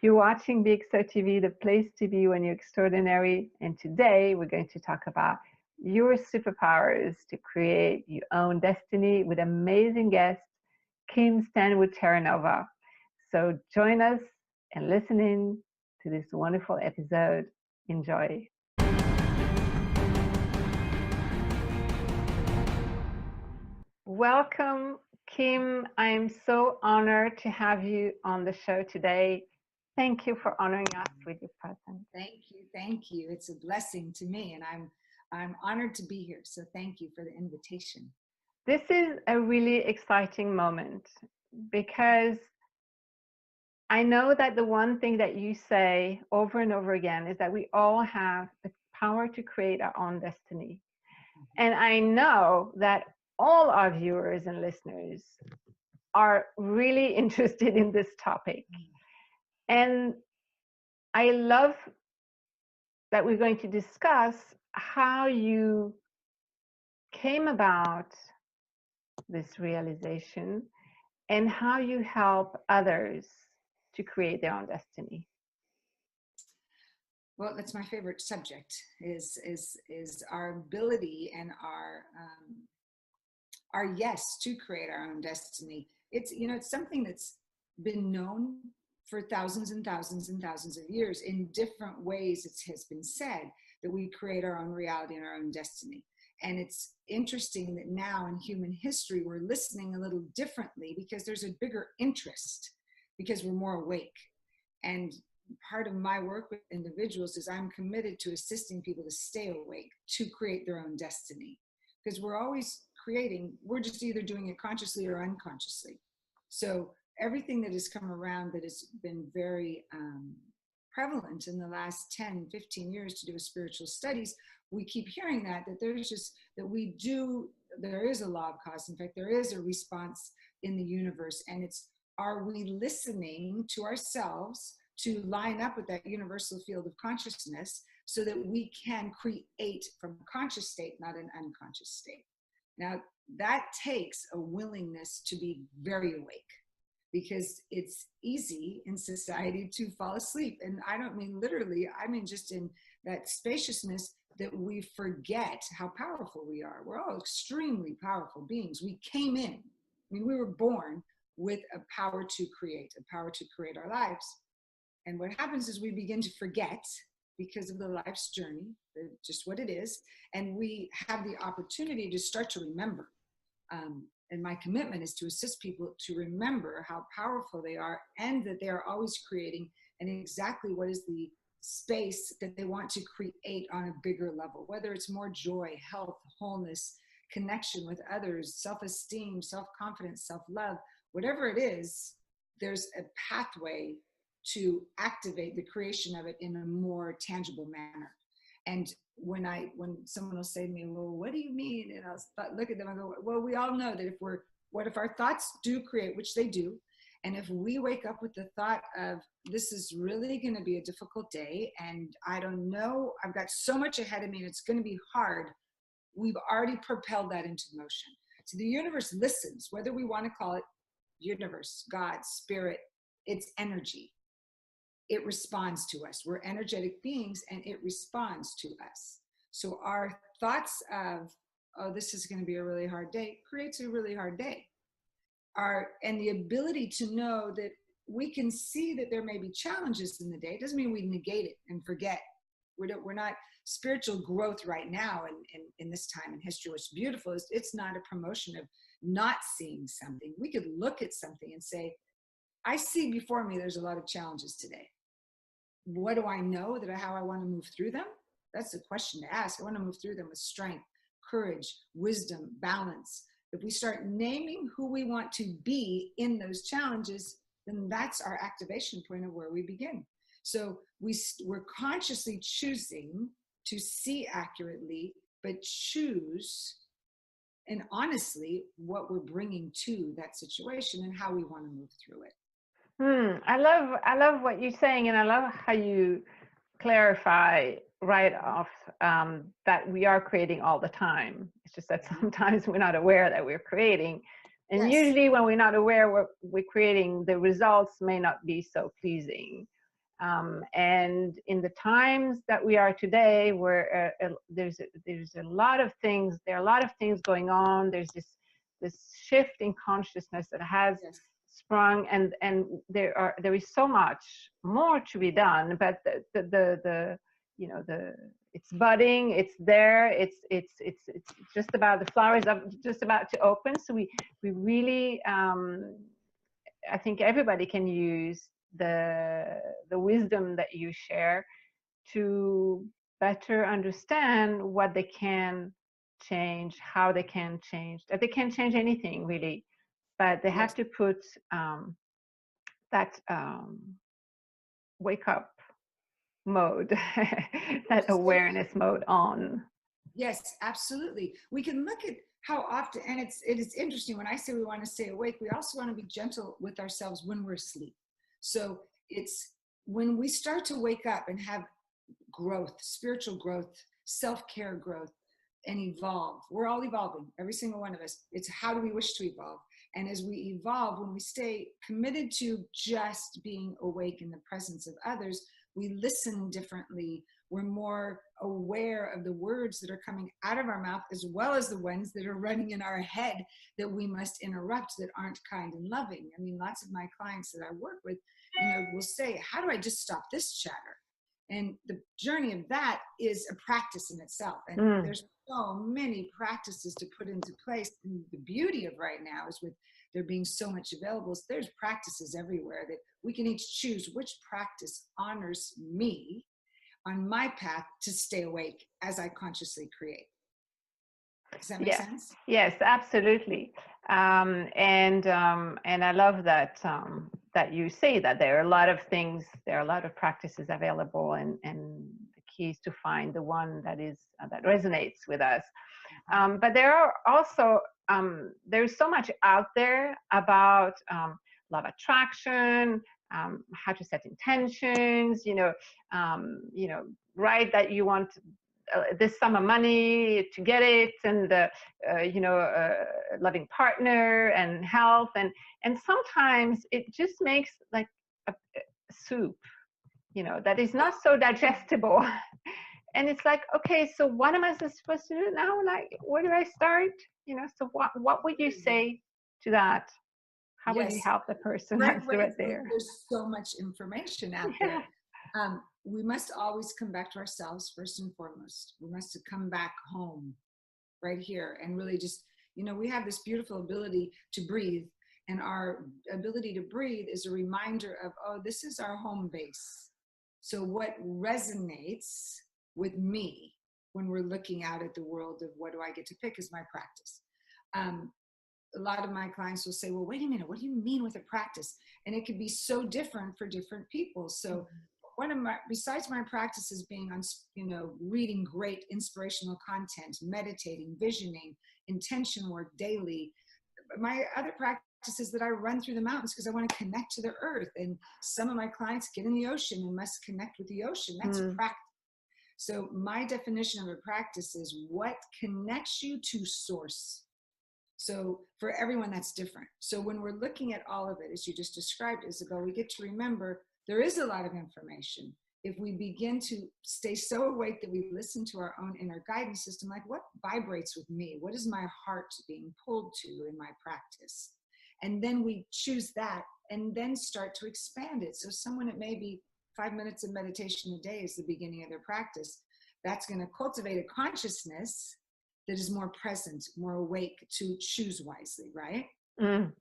You're watching BeXoTV, the place to be when you're extraordinary. And today we're going to talk about your superpowers to create your own destiny with amazing guest, Kim Stanwood Terranova. So join us and listen in to this wonderful episode. Enjoy. Welcome, Kim. I'm so honored to have you on the show today. Thank you for honoring us with your presence. Thank you. It's a blessing to me, and I'm honored to be here. So thank you for the invitation. This is a really exciting moment because I know that the one thing that you say over and over again is that we all have the power to create our own destiny. And I know that all our viewers and listeners are really interested in this topic. And I love that we're going to discuss how you came about this realization and how you help others to create their own destiny. Well, that's my favorite subject is our ability and our yes to create our own destiny. It's something that's been known for thousands and thousands and thousands of years. In different ways it has been said that we create our own reality and our own destiny. And it's interesting that now in human history we're listening a little differently because there's a bigger interest, because we're more awake. And part of my work with individuals is I'm committed to assisting people to stay awake, to create their own destiny. Because we're always creating, we're just either doing it consciously or unconsciously. So everything that has come around that has been very prevalent in the last 10, 15 years to do with spiritual studies, we keep hearing that there's just, there is a law of cause. In fact, there is a response in the universe. And it's, are we listening to ourselves to line up with that universal field of consciousness so that we can create from a conscious state, not an unconscious state. Now, that takes a willingness to be very awake, because it's easy in society to fall asleep. And I don't mean literally, I mean just in that spaciousness that we forget how powerful we are. We're all extremely powerful beings. We came in, we were born with a power to create our lives. And what happens is we begin to forget because of the life's journey, just what it is. And we have the opportunity to start to remember. And my commitment is to assist people to remember how powerful they are and that they are always creating, and exactly what is the space that they want to create on a bigger level, whether it's more joy, health, wholeness, connection with others, self-esteem, self-confidence, self-love, whatever it is, there's a pathway to activate the creation of it in a more tangible manner. And when someone will say to me, well, what do you mean? And I'll look at them and go, well, we all know that what if our thoughts do create, which they do. And if we wake up with the thought of, this is really going to be a difficult day, and I don't know, I've got so much ahead of me and it's going to be hard, we've already propelled that into motion. So the universe listens, whether we want to call it universe, God, spirit, it's energy. It responds to us. We're energetic beings and it responds to us. So our thoughts of, oh, this is going to be a really hard day, creates a really hard day. And the ability to know that we can see that there may be challenges in the day doesn't mean we negate it and forget. We're not spiritual growth right now in this time in history. What's beautiful is it's not a promotion of not seeing something. We could look at something and say, I see before me there's a lot of challenges today. What do I know how I want to move through them? That's the question to ask. I want to move through them with strength, courage, wisdom, balance. If we start naming who we want to be in those challenges, then that's our activation point of where we begin. So we're consciously choosing to see accurately, but choose and honestly what we're bringing to that situation and how we want to move through it. I love what you're saying, and I love how you clarify right off that we are creating all the time. It's just that sometimes we're not aware that we're creating, and usually when we're not aware what we're creating, the results may not be so pleasing. And in the times that we are today, where there's a lot of things, there are a lot of things going on. There's this shift in consciousness that has Yes. sprung, and there is so much more to be done. But the you know, it's budding, it's there, it's just about, the flowers are just about to open. So we really, I think everybody can use the wisdom that you share to better understand what they can change, how they can change. That they can't change anything really, but they have Yes. to put that wake up mode, that awareness mode on. Yes, absolutely. We can look at how often, and it is interesting when I say we want to stay awake, we also want to be gentle with ourselves when we're asleep. So it's when we start to wake up and have growth, spiritual growth, self-care growth, and evolve. We're all evolving, every single one of us. It's how do we wish to evolve? And as we evolve, when we stay committed to just being awake in the presence of others, we listen differently. We're more aware of the words that are coming out of our mouth, as well as the ones that are running in our head that we must interrupt, that aren't kind and loving. I mean, lots of my clients that I work with, will say, how do I just stop this chatter? And the journey of that is a practice in itself. And there's so many practices to put into place. And the beauty of right now is with there being so much available, there's practices everywhere that we can each choose which practice honors me on my path to stay awake as I consciously create. Does that make sense? Yes, absolutely. And I love that that you say that there are a lot of things, there are a lot of practices available, and the key is to find the one that is that resonates with us. But there are also there's so much out there about law of attraction, how to set intentions. Right, that you want this sum of money to get it, and loving partner and health, and sometimes it just makes like a soup, that is not so digestible. And it's like, okay, so what am I supposed to do now? Like, where do I start? So what would you say to that? How would you help the person that's right there? There's so much information out there. We must always come back to ourselves first and foremost. We must come back home right here and really just, we have this beautiful ability to breathe, and our ability to breathe is a reminder of, oh, this is our home base. So what resonates with me when we're looking out at the world of what do I get to pick as my practice? A lot of my clients will say, well, wait a minute, what do you mean with a practice? And it could be so different for different people. So one of my, besides my practices being on, reading great inspirational content, meditating, visioning, intention work daily, my other practices that I run through the mountains because I want to connect to the earth. And some of my clients get in the ocean and must connect with the ocean. That's a practice. So my definition of a practice is what connects you to source. So for everyone, that's different. So when we're looking at all of it, as you just described, Isabelle, we get to remember there is a lot of information. If we begin to stay so awake that we listen to our own inner guidance system, like what vibrates with me? What is my heart being pulled to in my practice? And then we choose that and then start to expand it. So someone, it may be 5 minutes of meditation a day is the beginning of their practice. That's going to cultivate a consciousness that is more present, more awake to choose wisely, right? Someone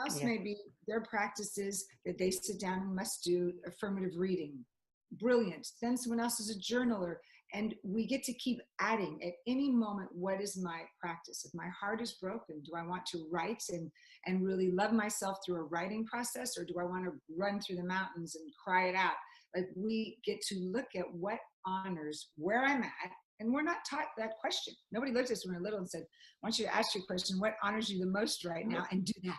else maybe their practices that they sit down and must do affirmative reading. Brilliant. Then someone else is a journaler, and we get to keep adding at any moment, what is my practice? If my heart is broken, do I want to write and really love myself through a writing process, or do I want to run through the mountains and cry it out? Like, we get to look at what honors where I'm at. And we're not taught that question. Nobody looked at us when we were little and said, I want you to ask your question, what honors you the most right now, and do that.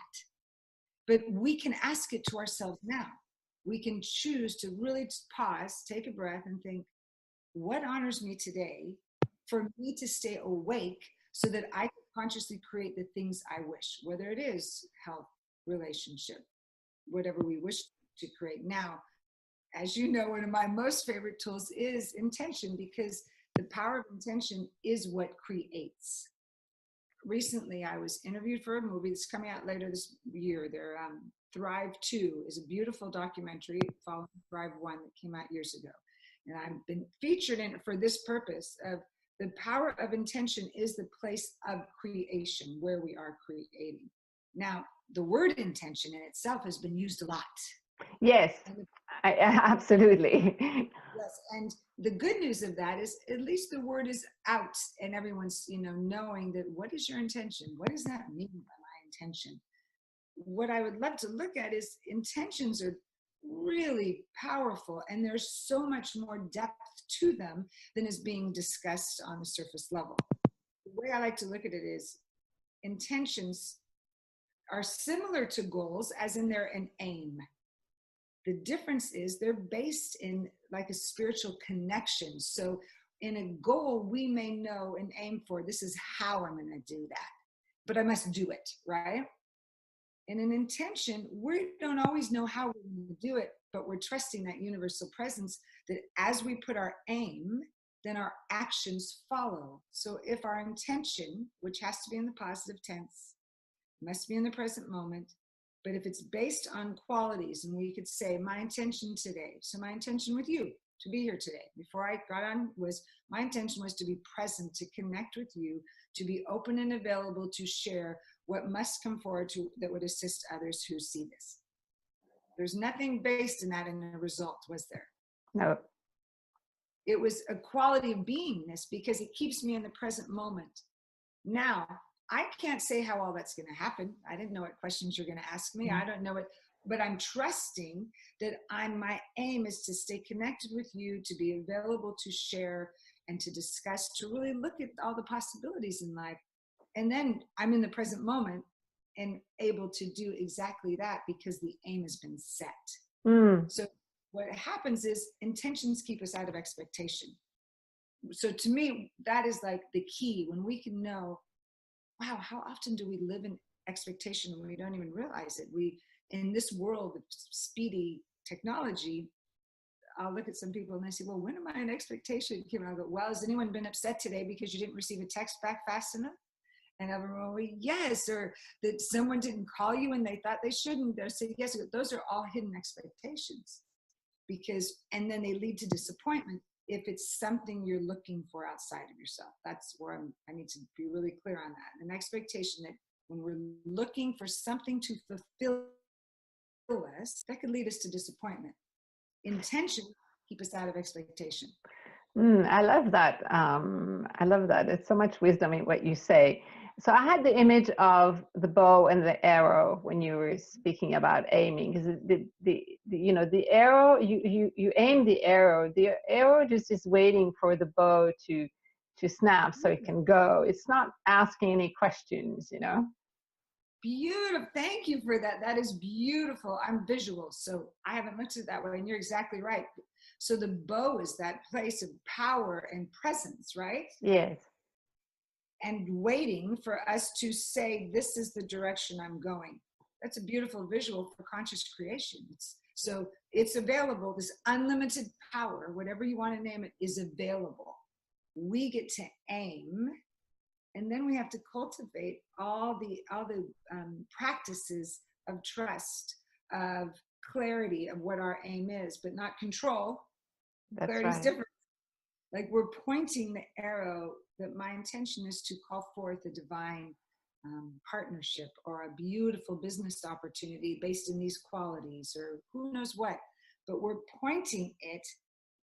But we can ask it to ourselves now. We can choose to really pause, take a breath, and think, what honors me today for me to stay awake so that I can consciously create the things I wish, whether it is health, relationship, whatever we wish to create. Now, as you know, one of my most favorite tools is intention, because the power of intention is what creates. Recently, I was interviewed for a movie that's coming out later this year. Thrive 2 is a beautiful documentary following Thrive 1 that came out years ago. And I've been featured in it for this purpose of the power of intention is the place of creation, where we are creating. Now, the word intention in itself has been used a lot. Yes, absolutely. Yes, and the good news of that is at least the word is out, and everyone's knowing that. What is your intention? What does that mean by my intention? What I would love to look at is intentions are really powerful, and there's so much more depth to them than is being discussed on the surface level. The way I like to look at it is intentions are similar to goals, as in they're an aim. The difference is they're based in like a spiritual connection. So in a goal, we may know and aim for, this is how I'm going to do that, but I must do it, right? In an intention, we don't always know how we're going to do it, but we're trusting that universal presence that as we put our aim, then our actions follow. So if our intention, which has to be in the positive tense, must be in the present moment, but if it's based on qualities, and we could say, my intention today, so my intention with you to be here today, before I got on, was my intention was to be present, to connect with you, to be open and available to share what must come forward to that would assist others who see this. There's nothing based in that in a result, was there? No. It was a quality of beingness because it keeps me in the present moment. Now, I can't say how all that's going to happen. I didn't know what questions you're going to ask me. I don't know it, but I'm trusting that my aim is to stay connected with you, to be available to share and to discuss, to really look at all the possibilities in life. And then I'm in the present moment and able to do exactly that because the aim has been set. So what happens is intentions keep us out of expectation. So to me, that is like the key. When we can know, wow, how often do we live in expectation when we don't even realize it? In this world of speedy technology, I'll look at some people and they say, well, when am I in expectation? Kim, and I'll go, well, has anyone been upset today because you didn't receive a text back fast enough? And everyone will go, yes, or that someone didn't call you and they thought they shouldn't. They'll say, yes, those are all hidden expectations. And then they lead to disappointment if it's something you're looking for outside of yourself. That's where I need to be really clear on that. An expectation that when we're looking for something to fulfill us, that could lead us to disappointment. Intention keep us out of expectation. I love that. I love that. There's so much wisdom in what you say. So I had the image of the bow and the arrow when you were speaking about aiming, because the arrow, you aim the arrow just is waiting for the bow to snap so it can go. It's not asking any questions. Beautiful. Thank you for that. That is beautiful. I'm visual, so I haven't looked at it that way, and you're exactly right. So the bow is that place of power and presence, right? Yes. And waiting for us to say, this is the direction I'm going. That's a beautiful visual for conscious creation. So it's available. This unlimited power, whatever you want to name it, is available. We get to aim. And then we have to cultivate all the practices of trust, of clarity of what our aim is, but not control. Clarity is different. Like we're pointing the arrow that my intention is to call forth a divine partnership or a beautiful business opportunity based in these qualities or who knows what. But we're pointing it.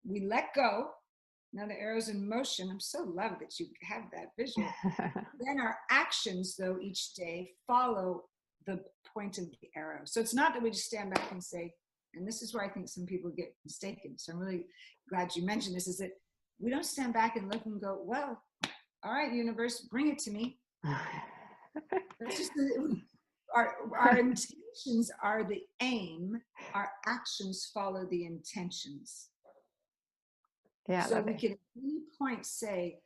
We let go. Now the arrow's in motion. I'm so love that you have that visual. Then our actions, though, each day follow the point of the arrow. So it's not that we just stand back and say, and this is where I think some people get mistaken. So I'm really glad you mentioned this, is that we don't stand back and look and go, well, all right, universe, bring it to me. That's just our intentions are the aim. Our actions follow the intentions. Yeah, so we can at any point say,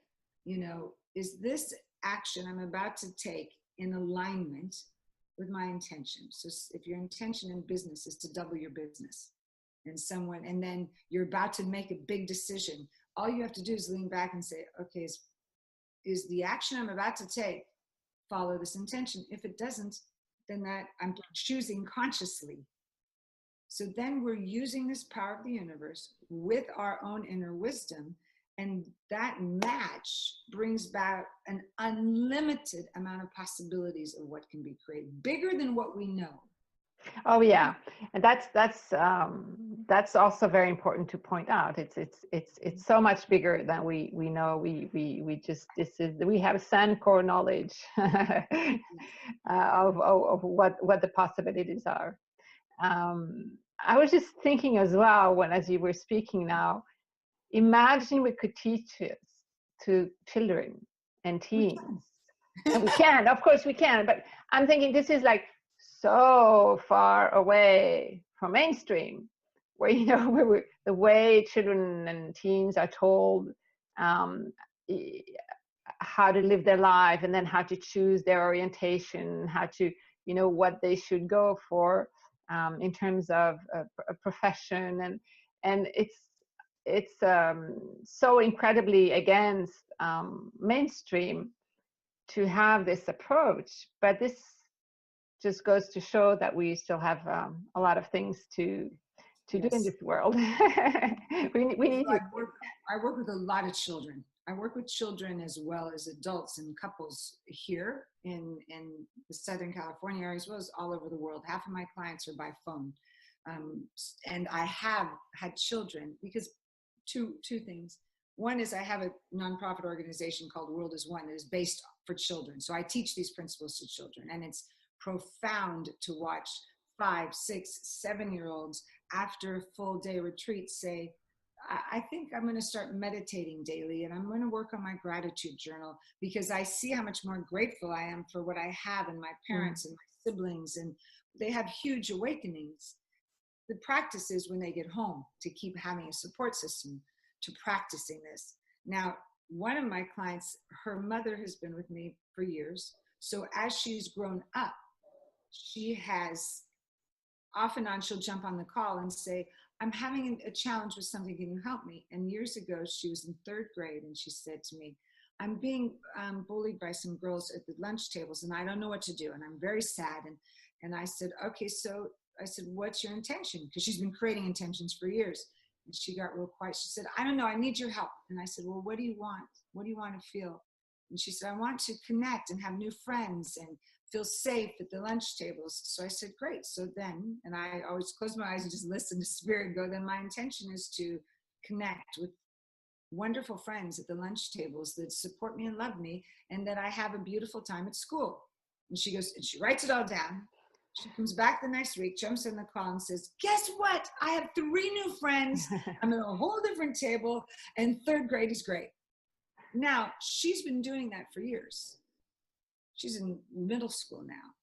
is this action I'm about to take in alignment with my intention? So if your intention in business is to double your business, and someone, and then you're about to make a big decision. All you have to do is lean back and say, okay, is the action I'm about to take follow this intention? If it doesn't, then that I'm choosing consciously. So then we're using this power of the universe with our own inner wisdom, and that match brings back an unlimited amount of possibilities of what can be created, bigger than what we know. Oh yeah, and that's also very important to point out. It's so much bigger than we know. We just we have sandcore knowledge of what the possibilities are. I was just thinking as well, when as you were speaking now, imagine we could teach this to children and teens. And we can, of course we can, but I'm thinking this is like so far away from mainstream, where, you know, where the way children and teens are told um, how to live their life, and then how to choose their orientation, how to, you know, what they should go for in terms of a profession, and it's so incredibly against mainstream to have this approach. But this just goes to show that we still have a lot of things to do in this world. we need So I work with a lot of children. I work with children as well as adults and couples here in the Southern California area, as well as all over the world. Half of my clients are by phone. And I have had children because two things. One is I have a nonprofit organization called World is One that is based for children. So I teach these principles to children, and it's profound to watch 5, 6, 7-year-olds after a full day retreat say, I think I'm going to start meditating daily, and I'm going to work on my gratitude journal, because I see how much more grateful I am for what I have and my parents and my siblings, and they have huge awakenings. The practice is when they get home to keep having a support system to practicing this. Now, one of my clients, her mother has been with me for years. So as she's grown up, she has off and on, she'll jump on the call and say, I'm having a challenge with something, can you help me? And years ago, she was in 3rd grade, and she said to me, I'm being bullied by some girls at the lunch tables, and I don't know what to do, and I'm very sad. And I said, okay, so I said, what's your intention? Because she's been creating intentions for years. And she got real quiet. She said, I don't know, I need your help. And I said, well, what do you want? What do you want to feel? And she said, I want to connect and have new friends and feel safe at the lunch tables. So I said, great. So then, and I always close my eyes and just listen to spirit go, then my intention is to connect with wonderful friends at the lunch tables that support me and love me, and that I have a beautiful time at school. And she goes, and she writes it all down. She comes back the next week, jumps in the call and says, guess what? I have 3 new friends. I'm at a whole different table, and 3rd grade is great. Now, she's been doing that for years. She's in middle school now.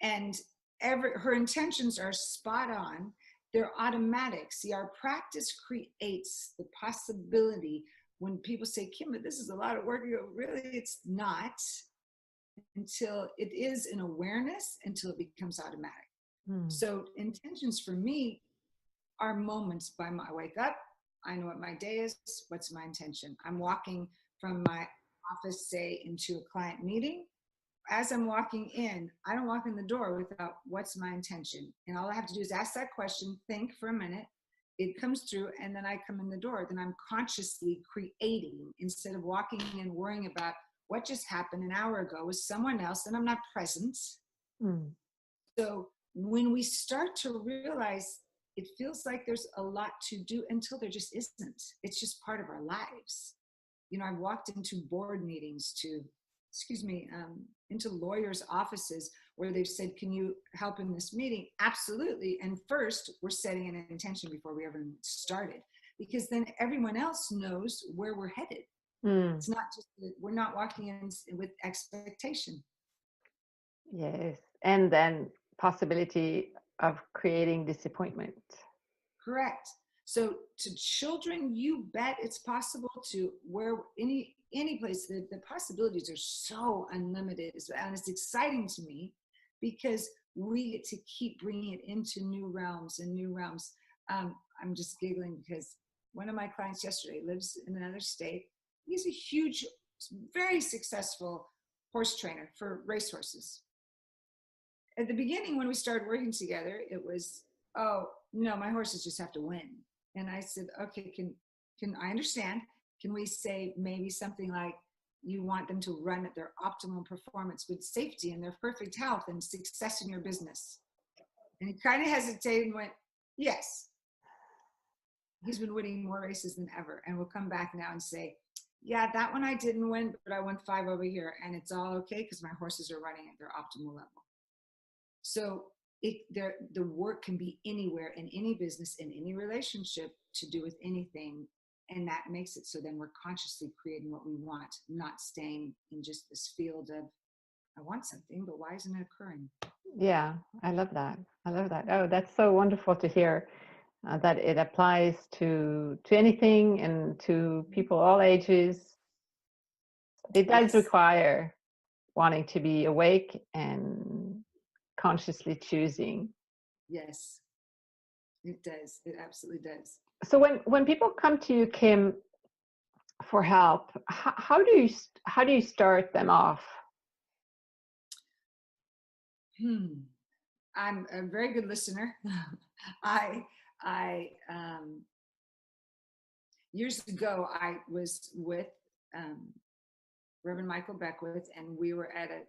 And her intentions are spot on. They're automatic. See, our practice creates the possibility. When people say, Kim, this is a lot of work, you go, really, it's not, until it is an awareness, until it becomes automatic. So intentions for me are moments I wake up, I know what my day is, what's my intention? I'm walking from my office, say, into a client meeting. As I'm walking in, I don't walk in the door without what's my intention. And all I have to do is ask that question, think for a minute, it comes through, and then I come in the door. Then I'm consciously creating, instead of walking and worrying about what just happened an hour ago with someone else, and I'm not present. So when we start to realize, it feels like there's a lot to do until there just isn't. It's just part of our lives. You know, I've walked into board meetings into lawyers' offices where they've said, can you help in this meeting? Absolutely. And first, we're setting an intention before we ever started, because then everyone else knows where we're headed. It's not just that we're not walking in with expectation. Yes, and then possibility of creating disappointment. Correct. So to children, you bet it's possible to where any place, the possibilities are so unlimited. And it's exciting to me because we get to keep bringing it into new realms and new realms. I'm just giggling because one of my clients yesterday lives in another state. He's a huge, very successful horse trainer for racehorses. At the beginning, when we started working together, it was, oh no, my horses just have to win. And I said, okay, can I understand? Can we say maybe something like, you want them to run at their optimal performance with safety and their perfect health and success in your business? And he kind of hesitated and went, yes. He's been winning more races than ever. And we'll come back now and say, yeah, that one I didn't win, but I won 5 over here. And it's all okay because my horses are running at their optimal level. So the work can be anywhere, in any business, in any relationship, to do with anything. And that makes it so then we're consciously creating what we want, not staying in just this field of, I want something, but why isn't it occurring? Yeah, I love that. I love that. Oh, that's so wonderful to hear, that it applies to anything and to people all ages. It does Yes. require wanting to be awake and consciously choosing. Yes, it does. It absolutely does. So when people come to you, Kim, for help, how do you start them off? I'm a very good listener. I years ago, I was with Reverend Michael Beckwith, and we were at a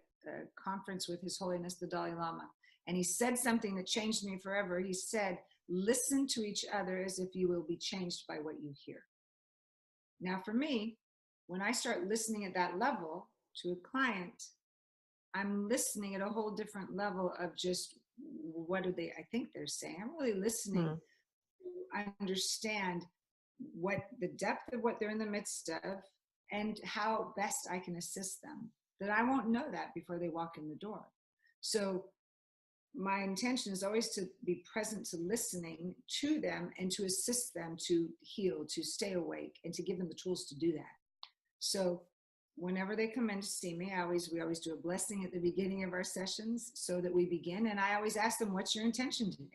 conference with His Holiness the Dalai Lama. And he said something that changed me forever. He said, listen to each other as if you will be changed by what you hear. Now, for me, when I start listening at that level to a client, I'm listening at a whole different level of just what do I think they're saying. I'm really listening to understand what the depth of what they're in the midst of and how best I can assist them. That I won't know that before they walk in the door. So my intention is always to be present to listening to them and to assist them to heal, to stay awake, and to give them the tools to do that. So whenever they come in to see me, we always do a blessing at the beginning of our sessions so that we begin. And I always ask them, what's your intention today?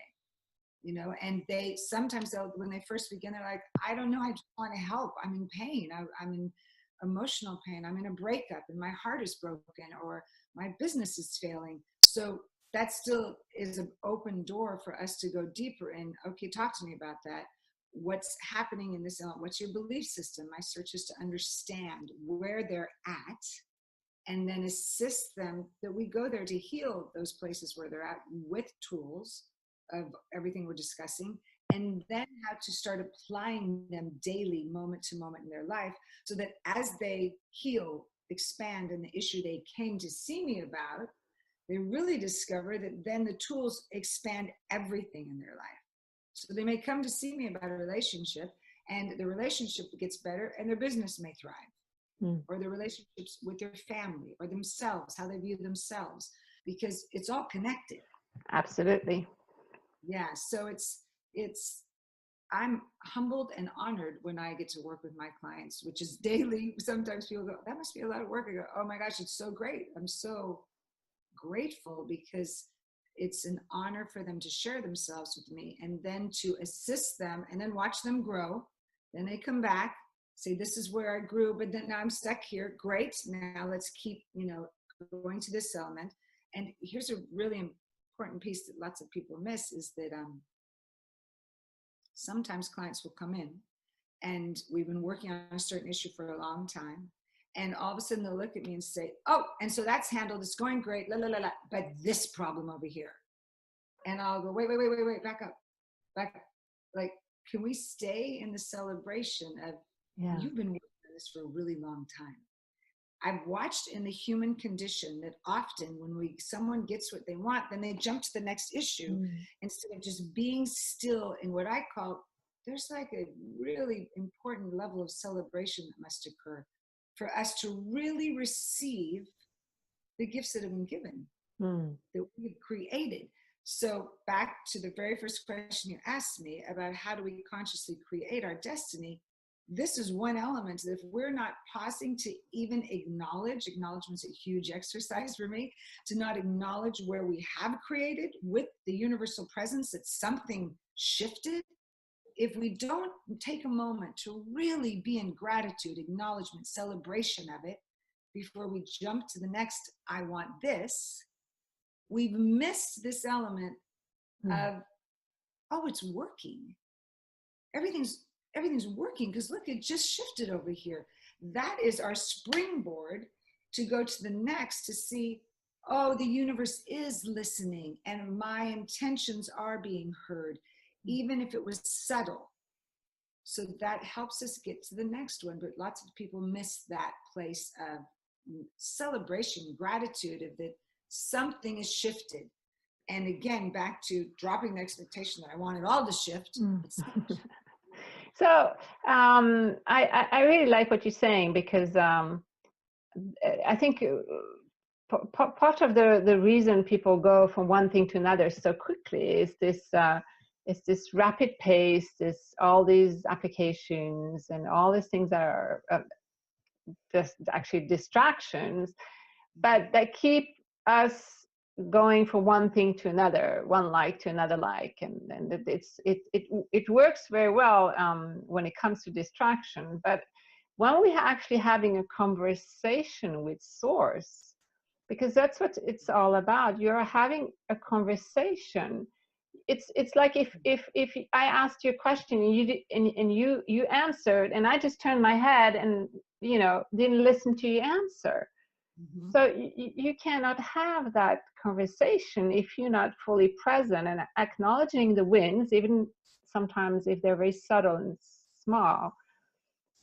You know, and sometimes when they first begin, they're like, I don't know, I just want to help. I'm in pain. I'm in emotional pain. I'm in a breakup and my heart is broken, or my business is failing. So that still is an open door for us to go deeper in. Okay, talk to me about that. What's happening in this? What's your belief system? My search is to understand where they're at and then assist them, that we go there to heal those places where they're at with tools of everything we're discussing, and then how to start applying them daily, moment to moment in their life, so that as they heal, expand in the issue they came to see me about, they really discover that then the tools expand everything in their life. So they may come to see me about a relationship, and the relationship gets better and their business may thrive, or their relationships with their family or themselves, how they view themselves, because it's all connected. Absolutely. Yeah. So I'm humbled and honored when I get to work with my clients, which is daily. Sometimes people go, that must be a lot of work. I go, oh my gosh, it's so great. I'm so grateful because it's an honor for them to share themselves with me and then to assist them and then watch them grow. Then they come back, say, this is where I grew, but then now I'm stuck here. Great. Now let's keep, going to this element. And here's a really important piece that lots of people miss is that sometimes clients will come in and we've been working on a certain issue for a long time. And all of a sudden they'll look at me and say, oh, and so that's handled. It's going great. La, la, la, la. But this problem over here. And I'll go, wait, back up. Like, can we stay in the celebration of, you've been working on this for a really long time. I've watched in the human condition that often when someone gets what they want, then they jump to the next issue instead of just being still in what I call, there's like a really important level of celebration that must occur for us to really receive the gifts that have been given, that we've created. So back to the very first question you asked me about how do we consciously create our destiny, this is one element that if we're not pausing to even acknowledgement's a huge exercise for me, to not acknowledge where we have created with the universal presence that something shifted, if we don't take a moment to really be in gratitude, acknowledgement, celebration of it before we jump to the next, I want this, we've missed this element of, oh, it's working. Everything's working, because look, it just shifted over here. That is our springboard to go to the next, to see, oh, the universe is listening and my intentions are being heard, even if it was subtle. So that helps us get to the next one. But lots of people miss that place of celebration, gratitude, of that something is shifted. And again, back to dropping the expectation that I want it all to shift. So I really like what you're saying, because I think part of the reason people go from one thing to another so quickly is this rapid pace, all these applications and all these things that are just actually distractions, but that keep us going from one thing to another, one like to another like, and it works very well when it comes to distraction. But when we're actually having a conversation with source, because that's what it's all about, you're having a conversation. It's like if I asked you a question and you answered, and I just turned my head and didn't listen to your answer. So you cannot have that conversation if you're not fully present and acknowledging the wins, even sometimes if they're very subtle and small.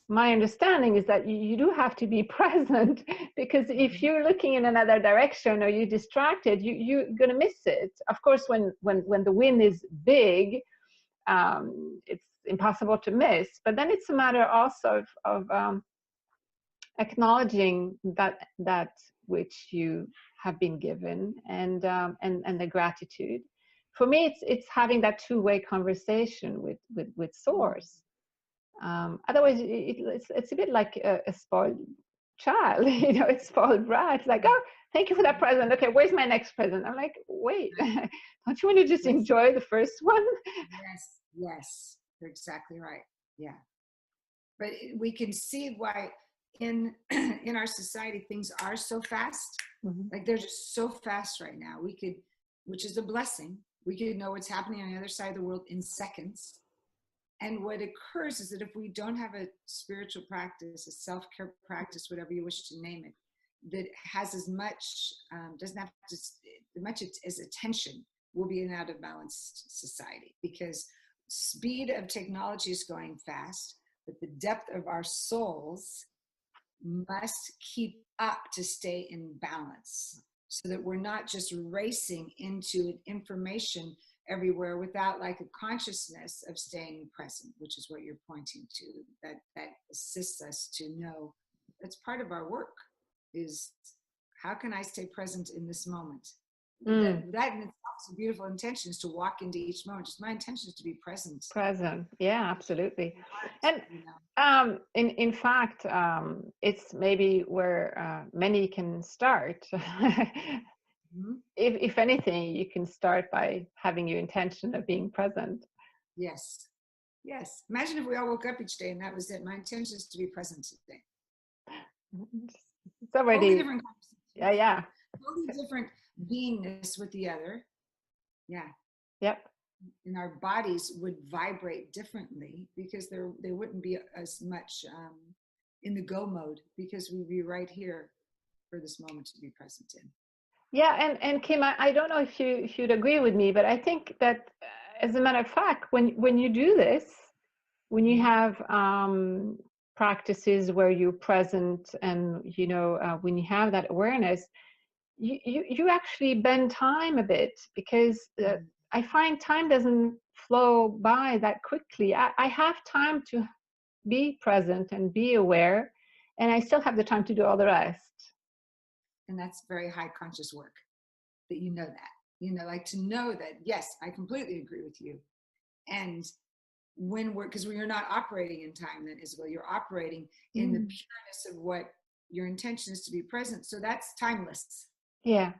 My understanding is that you do have to be present, because if you're looking in another direction or you're distracted, you're going to miss it. Of course, when the win is big, it's impossible to miss. But then it's a matter also of acknowledging that which you have been given, and the gratitude. For me, it's having that two-way conversation with source. Otherwise, it's a bit like a spoiled child, it's spoiled brat. It's like, oh, thank you for that present. Okay, where's my next present? I'm like, wait, don't you want to just enjoy the first one? Yes, you're exactly right. Yeah, but we can see why in our society things are so fast. Like they're just so fast right now. Which is a blessing. We could know what's happening on the other side of the world in seconds. And what occurs is that if we don't have a spiritual practice, a self-care practice, whatever you wish to name it, that has as much, doesn't have to, as much as attention, we'll be an out of balanced society, because speed of technology is going fast, but the depth of our souls must keep up to stay in balance, so that we're not just racing into information everywhere without like a consciousness of staying present, which is what you're pointing to, that assists us to know that's part of our work, is how can I stay present in this moment? That in itself is a beautiful intention, is to walk into each moment. Just my intention is to be present. Yeah, absolutely. And in fact, it's maybe where many can start. If anything, you can start by having your intention of being present. Yes. Imagine if we all woke up each day and that was it. My intention is to be present today. It's already totally different conversation. Yeah. Totally different beingness with the other. Yeah. Yep. And our bodies would vibrate differently, because they wouldn't be as much in the go mode, because we'd be right here for this moment to be present in. Yeah, and Kim, I don't know if you'd agree with me, but I think that as a matter of fact, when you do this, when you have practices where you're present, and when you have that awareness, you actually bend time a bit, because I find time doesn't flow by that quickly. I have time to be present and be aware, and I still have the time to do all the rest. And that's very high conscious work, that like to know that, yes, I completely agree with you. And because you're not operating in time then, Isabelle, you're operating in the pureness of what your intention is to be present. So that's timeless. Yeah.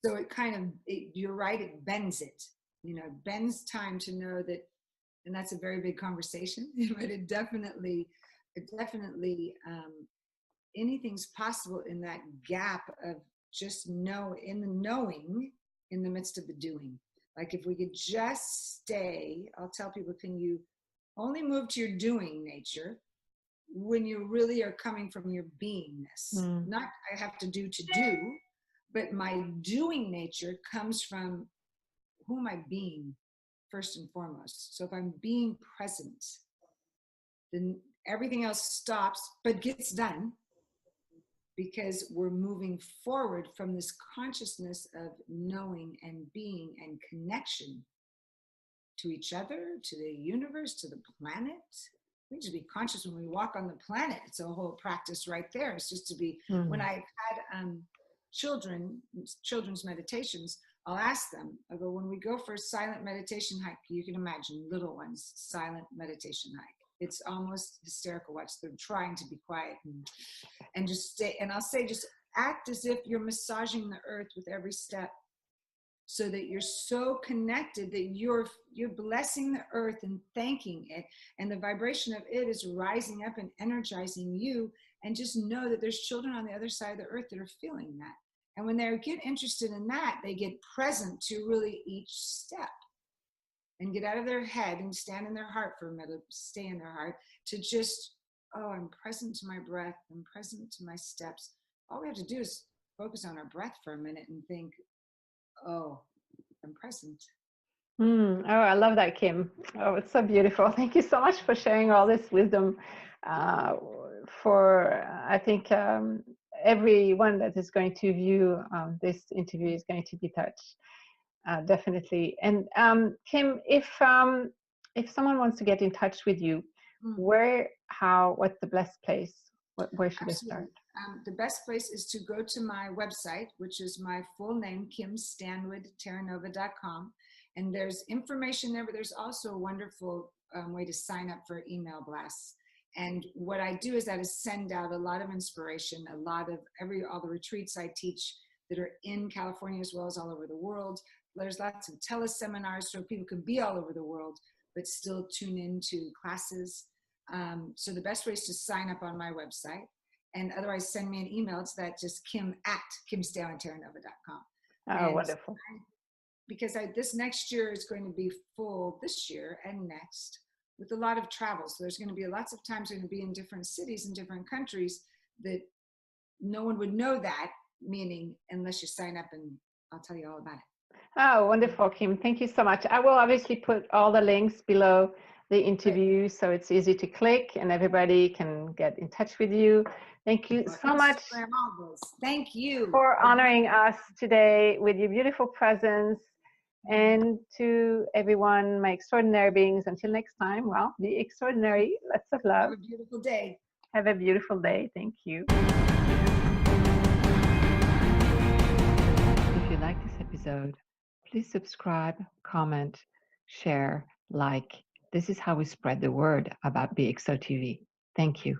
So it you're right, it bends it, bends time to know that and that's a very big conversation, but it definitely, anything's possible in that gap of just in the knowing in the midst of the doing. Like if we could just stay, I'll tell people, can you only move to your doing nature when you really are coming from your beingness? Not I have to do, but my doing nature comes from who am I being first and foremost. So if I'm being present, then everything else stops but gets done, because we're moving forward from this consciousness of knowing and being and connection to each other, to the universe, to the planet. We need to be conscious when we walk on the planet. It's a whole practice right there. It's just to be, when I had children's meditations, I'll ask them, I go, when we go for a silent meditation hike, you can imagine little ones, silent meditation hike. It's almost hysterical. Watch them trying to be quiet and just stay. And I'll say, just act as if you're massaging the earth with every step, so that you're so connected that you're blessing the earth and thanking it. And the vibration of it is rising up and energizing you. And just know that there's children on the other side of the earth that are feeling that. And when they get interested in that, they get present to really each step. And get out of their head and stand in their heart for a minute, stay in their heart, to just, oh, I'm present to my breath, I'm present to my steps. All we have to do is focus on our breath for a minute and think, oh, I'm present. Oh, I love that, Kim. Oh, it's so beautiful. Thank you so much for sharing all this wisdom. I think everyone that is going to view this interview is going to be touched. Definitely. And Kim, if someone wants to get in touch with you, what's the best place? Where should they start? The best place is to go to my website, which is my full name, kimstanwood.terranova.com. And there's information there, but there's also a wonderful way to sign up for email blasts. And what I do is that is send out a lot of inspiration, all the retreats I teach that are in California as well as all over the world. There's lots of teleseminars so people can be all over the world, but still tune into classes. So the best way is to sign up on my website, and otherwise send me an email. It's that just kim@kimstanwoodterranova.com. Oh, wonderful. Because this next year is going to be full, this year and next, with a lot of travel. So there's going to be lots of times going to be in different cities and different countries that no one would know that meaning unless you sign up, and I'll tell you all about it. Oh, wonderful, Kim. Thank you so much. I will obviously put all the links below the interview, so it's easy to click and everybody can get in touch with you. Thank you so much. Thank you for honoring us today with your beautiful presence. And to everyone, my extraordinary beings, until next time, well, be extraordinary. Lots of love. Have a beautiful day. Have a beautiful day. Thank you. If you like this episode, please subscribe, comment, share, like. This is how we spread the word about BeXoTV. Thank you.